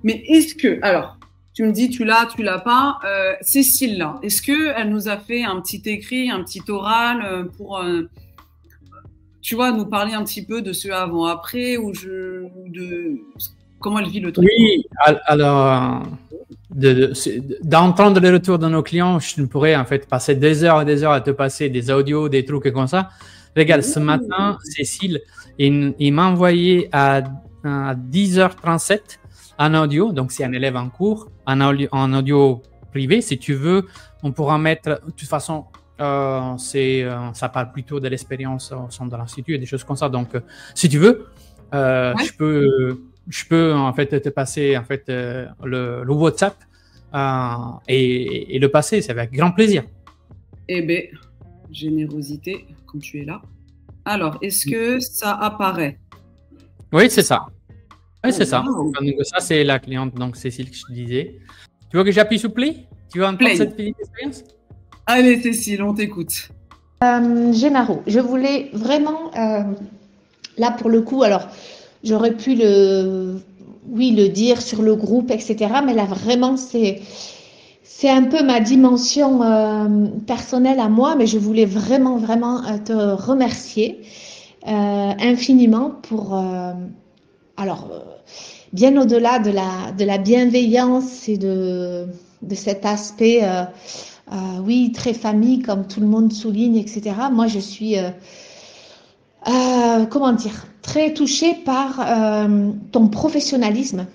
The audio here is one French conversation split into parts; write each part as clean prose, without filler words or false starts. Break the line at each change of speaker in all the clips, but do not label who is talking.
Mais est-ce que, alors, tu me dis, tu l'as pas, Cécile, là, est-ce qu'elle nous a fait un petit écrit, un petit oral pour, tu vois, nous parler un petit peu de ce avant-après ou de comment elle vit le truc, quoi.
Oui, alors, d'entendre les retours de nos clients, je ne pourrais en fait passer des heures et des heures à te passer des audios, des trucs comme ça. Regarde, ce matin, Cécile, il m'a envoyé à 10h37 un audio, donc c'est un élève en cours, en audio privé. Si tu veux, on pourra mettre, de toute façon, ça parle plutôt de l'expérience au sein de l'institut et des choses comme ça. Donc, si tu veux,
Ouais.
je peux en fait te passer en fait le WhatsApp et le passer, c'est avec grand plaisir.
Eh bien, générosité, quand tu es là. Alors, est-ce que ça apparaît?
Oui, c'est ça. Oui,
Oh,
c'est ça.
wow.
Donc, ça, c'est la cliente, donc Cécile, que je te disais. Tu veux que j'appuie sur Play? Tu veux entendre
Play.
cette petite expérience?
Allez, Cécile, on t'écoute.
Génaro, je voulais vraiment, là pour le coup, alors j'aurais pu oui, le dire sur le groupe, etc. Mais là vraiment, c'est un peu ma dimension personnelle à moi, mais je voulais vraiment, vraiment te remercier infiniment pour, alors, bien au-delà de la bienveillance et de cet aspect, oui, très famille, comme tout le monde souligne, etc. Moi, je suis, comment dire, très touchée par ton professionnalisme.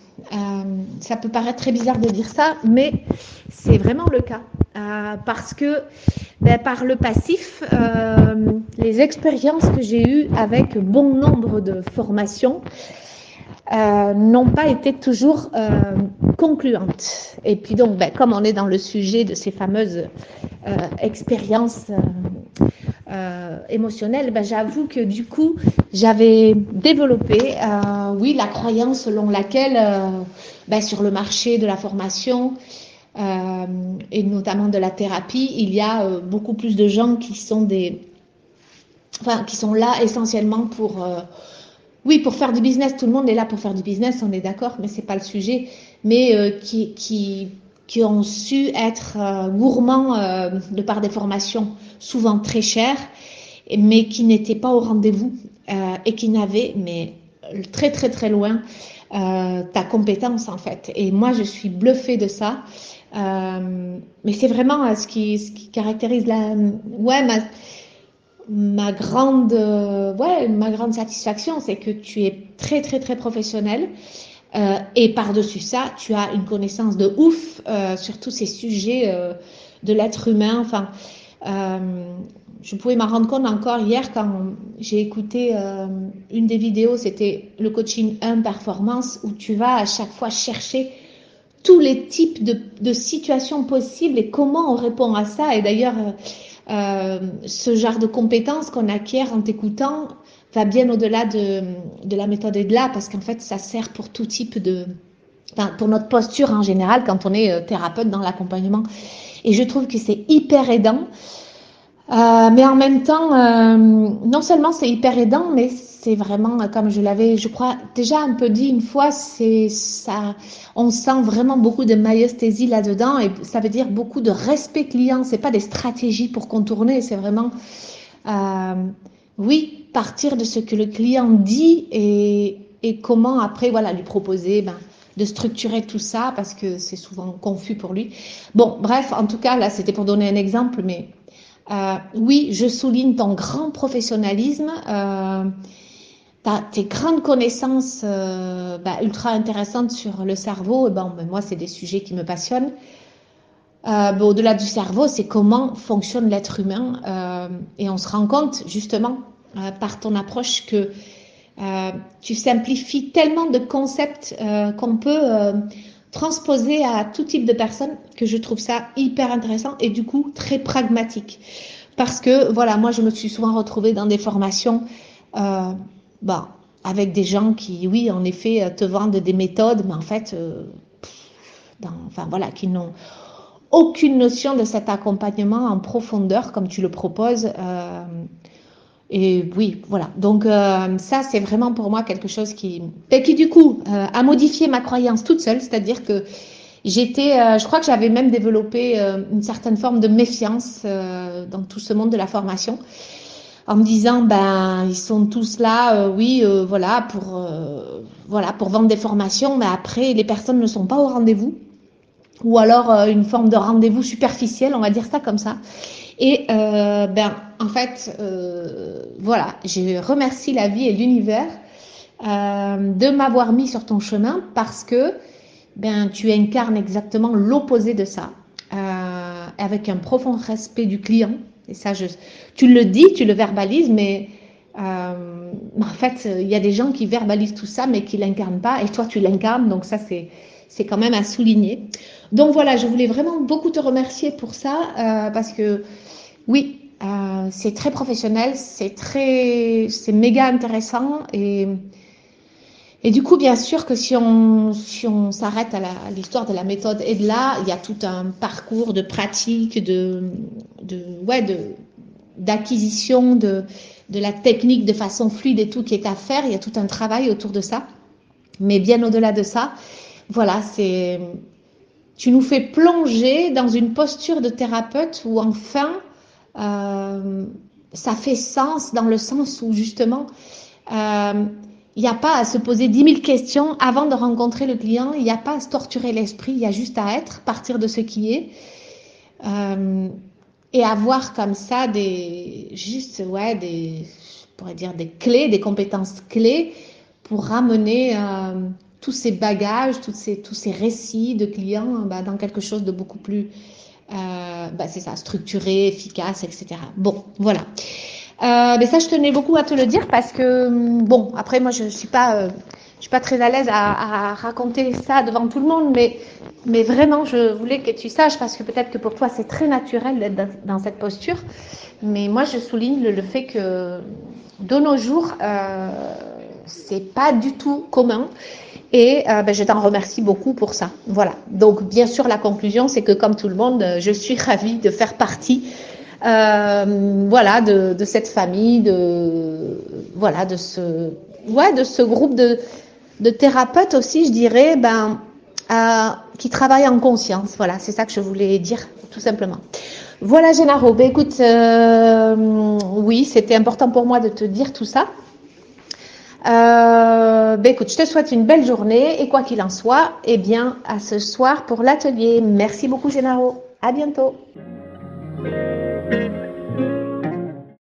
Ça peut paraître très bizarre de dire ça, mais c'est vraiment le cas. Parce que par le passif, les expériences que j'ai eues avec bon nombre de formations n'ont pas été toujours concluantes. Et puis donc, comme on est dans le sujet de ces fameuses expériences émotionnelles, j'avoue que du coup, j'avais développé, oui, la croyance selon laquelle sur le marché de la formation et notamment de la thérapie, il y a beaucoup plus de gens qui sont qui sont là essentiellement pour oui, pour faire du business. Tout le monde est là pour faire du business, on est d'accord, mais c'est pas le sujet. Mais qui ont su être gourmands de par des formations souvent très chères, mais qui n'étaient pas au rendez-vous et qui n'avaient, mais très très très loin, ta compétence en fait. Et moi, je suis bluffée de ça. Mais c'est vraiment ce qui caractérise ma grande satisfaction, c'est que tu es très très très professionnel et par-dessus ça, tu as une connaissance de ouf sur tous ces sujets de l'être humain. Enfin, je pouvais m'en rendre compte encore hier quand j'ai écouté une des vidéos, c'était le coaching 1 performance, où tu vas à chaque fois chercher tous les types de situations possibles et comment on répond à ça. Et d'ailleurs, ce genre de compétences qu'on acquiert en t'écoutant va bien au-delà de la méthode EDLA, parce qu'en fait, ça sert pour tout type pour notre posture en général quand on est thérapeute dans l'accompagnement. Et je trouve que c'est hyper aidant. Mais en même temps, non seulement c'est hyper aidant, mais c'est vraiment, comme je l'avais, je crois, déjà un peu dit une fois, c'est ça, on sent vraiment beaucoup de maïesthésie là-dedans, et ça veut dire beaucoup de respect client. C'est pas des stratégies pour contourner, c'est vraiment, euh, oui, partir de ce que le client dit et comment après, voilà, lui proposer, de structurer tout ça, parce que c'est souvent confus pour lui. Bon, bref, en tout cas, là, c'était pour donner un exemple, mais oui, je souligne ton grand professionnalisme, tes grandes connaissances ultra intéressantes sur le cerveau. Moi, c'est des sujets qui me passionnent. Au-delà du cerveau, c'est comment fonctionne l'être humain. Et on se rend compte, justement, par ton approche, que tu simplifies tellement de concepts qu'on peut transposer à tout type de personnes, que je trouve ça hyper intéressant et du coup très pragmatique. Parce que voilà, moi je me suis souvent retrouvée dans des formations avec des gens qui, oui, en effet, te vendent des méthodes, mais en fait, qui n'ont aucune notion de cet accompagnement en profondeur comme tu le proposes. Et oui, voilà. Donc ça, c'est vraiment pour moi quelque chose qui du coup a modifié ma croyance toute seule. C'est-à-dire que je crois que j'avais même développé une certaine forme de méfiance dans tout ce monde de la formation, en me disant, ben, ils sont tous là, oui, voilà, pour vendre des formations, mais après, les personnes ne sont pas au rendez-vous, ou alors une forme de rendez-vous superficiel, on va dire ça comme ça. Et ben, en fait, voilà, je remercie la vie et l'univers de m'avoir mis sur ton chemin parce que ben, tu incarnes exactement l'opposé de ça, avec un profond respect du client. Et ça, tu le dis, tu le verbalises, mais en fait, il y a des gens qui verbalisent tout ça, mais qui l'incarnent pas. Et toi, tu l'incarnes, donc ça, c'est quand même à souligner. Donc voilà, je voulais vraiment beaucoup te remercier pour ça, parce que oui, c'est très professionnel, c'est méga intéressant et du coup, bien sûr que si on s'arrête à l'histoire de la méthode EDLA, il y a tout un parcours de pratique, d'acquisition de la technique de façon fluide et tout qui est à faire. Il y a tout un travail autour de ça. Mais bien au-delà de ça, voilà, tu nous fais plonger dans une posture de thérapeute où enfin, ça fait sens dans le sens où justement, il n'y a pas à se poser 10 000 questions avant de rencontrer le client. Il n'y a pas à se torturer l'esprit. Il y a juste à partir de ce qui est. Et avoir comme ça je pourrais dire des clés, des compétences clés pour ramener tous ces bagages, tous ces récits de clients dans quelque chose de beaucoup plus, c'est ça, structuré, efficace, etc. Bon, voilà. Mais ça, je tenais beaucoup à te le dire parce que, bon, après, moi, je suis pas très à l'aise à raconter ça devant tout le monde, mais vraiment, je voulais que tu saches parce que peut-être que pour toi, c'est très naturel d'être dans cette posture. Mais moi, je souligne le fait que de nos jours, c'est pas du tout commun. Et je t'en remercie beaucoup pour ça. Voilà. Donc, bien sûr, la conclusion, c'est que comme tout le monde, je suis ravie de faire partie de cette famille, de ce groupe de thérapeutes aussi, je dirais, qui travaillent en conscience. Voilà, c'est ça que je voulais dire, tout simplement. Voilà, Gennaro. Écoute, oui, c'était important pour moi de te dire tout ça. Écoute, je te souhaite une belle journée et quoi qu'il en soit, eh bien, à ce soir pour l'atelier. Merci beaucoup, Gennaro. À bientôt.